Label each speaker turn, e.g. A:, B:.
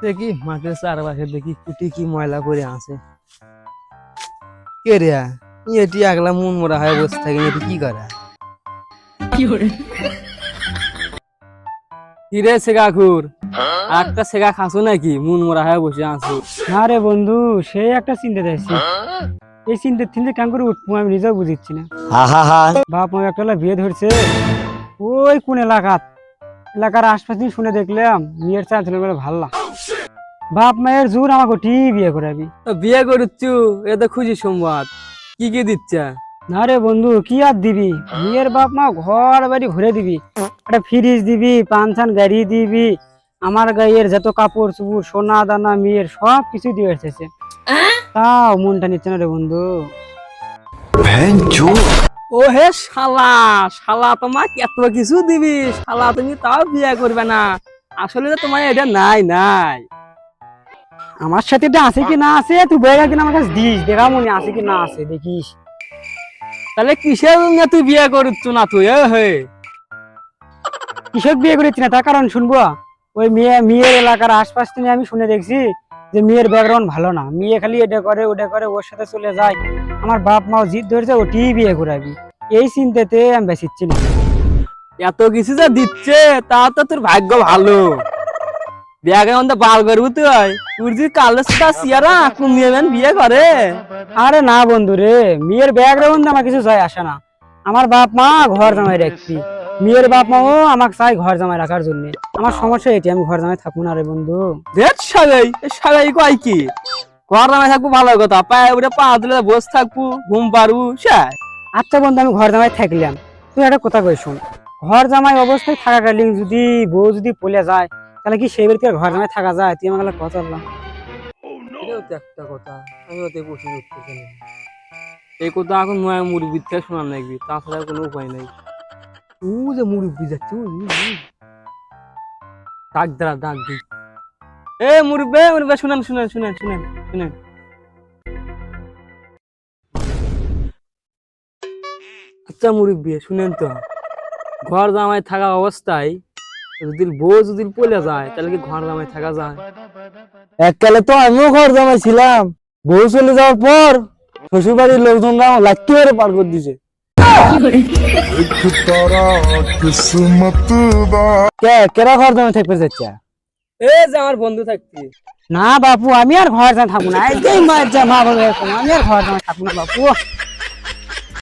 A: দেখি মাঠের চারপাশে দেখি কুটি কি ময়লা করে আছে। কে রে এটি একলা মন মরা হয়ে বসে থাকে, এটি কি করে? কি রে শেখাখুর, একটা শেখা খাসো নাকি? মন মরা হয়ে বসে আছো।
B: না রে বন্ধু, সেই একটা চিন্তা দেখছি। এই চিন্তার থেকে কেন করে উঠবো আমি নিজেও বুঝিচ্ছি না। বাপ মা একটা বিয়ে ধরছে ওই কোন এলাকার আশপাশ দিয়ে শুনে দেখলাম বিয়ের চাল ছিল বলে ভাল্লা। বাপ মায়ের জোর আমাকে ঠিক বিয়ে করাবি।
A: বিয়ে করছু, এটা খুশি সংবাদ। কি কি দিচ্ছে?
B: না রে বন্ধু, কি আর দিবি, বিয়ের বাপ মা ঘর বাড়ি ঘুরে দিবি, একটা ফ্রিজ দিবি, পানছান গাড়ি দিবি, আমার গায়ের যত কাপড় চুপুর সোনা দানা মেয়ের সব কিছু দিয়ে এসেছে। তাও মনটা নিচ্ছে না রে বন্ধু।
A: ও হে শালা, শালা তোমার এত কিছু দিবি, শালা তুমি তাও বিয়ে করবে না? আসলে তো তোমার এটা নাই নাই।
B: আমার সাথে এটা আছে কি না আছে তুই বইটা কিনা আমার কাছে দিস, দেখা মনে আছে কি না আছে দেখিস।
A: তাহলে কিসের জন্য তুই বিয়ে করছ না তুই? হে
B: কৃষক বিয়ে করেছি না তার কারণ শুনবো? ওই মেয়ের এলাকার আশপাশ থেকে আমি শুনে দেখছি যে মেয়ের ব্যাকগ্রাউন্ড ভালো না, মেয়ে খালি এটা করে ওটা করে, ওর সাথে চলে যায়। আমার বাপ মাও জিদ ধরেছে ওটি বিয়ে করাবি, এই চিন্তাতে আমি বেশিচ্ছি না।
A: এত কিছু যে দিচ্ছে তা তো তোর ভাগ্য ভালো। ব্যাকগ্রাউন্ড বার করবো তুই, তোর যে কালো সাদা সিয়ারা কুমিয়ে বিয়ে করে।
B: আরে না বন্ধু রে, মেয়ের ব্যাকগ্রাউন্ড আমার কিছু যায় আসে না। আমার বাপ মা ঘর জামাই রাখছি, মেয়ের বাপ মাও আমাকে চাই ঘর জামাই রাখার জন্য। আমার সমস্যা এটি, আমি ঘর জামাই থাকবো না রে বন্ধু।
A: দেখ সাগাই সাগাই কয় কি, ঘর জামাই থাকবো ভালো কথা, পায়ে উঠে পা দিলে বসে থাকবো, ঘুম পারবো।
B: আচ্ছা বন্ধু, আমি ঘর জামাই থাকলাম, তুই একটা কথা কই শোন। ঘর জামাই অবস্থায় থাকাকালীন যদি বউ যদি পলে যায় তাহলে কি সেই বাড়িতে ঘর জামাই থাকা যায়? তুই আমার কথা বললাম।
A: এটাও তো একটা কথা, আমি ওতে বসে উঠতেছি না। এই কথা এখন নয় মুরব্বীর থেকে শোনার লাগবে, তাছাড়া কোনো উপায় নাই। ও যে মুরব্বী যাচ্ছে, ডাক দাঁড়া, ডাক দি। এ মুরব্বী, মুরব্বী শুনেন শুনেন শুনেন শুনেন শুনেন। আচ্ছা মুরব্বী শুনেন তো, ঘর জামাই থাকা অবস্থায় যদি বউ যদি পলে যায় তাহলে কি ঘর জামাই থাকা যায়?
C: এককালে তো আমিও ঘর জামাই ছিলাম, বউ চলে যাওয়ার পর শ্বশুর বাড়ির লোকজনরা লাঠি মেরে পার করে দিছে। কেরা ঘর জামাই থাকতে চাচ্ছে?
A: এ যে আমার বন্ধু থাকতি।
B: না বাপু, আমি আর ঘর জামাই থাকবো না, এই যে মা বাবা, আমি আর ঘর জামাই থাকবো না বাপু।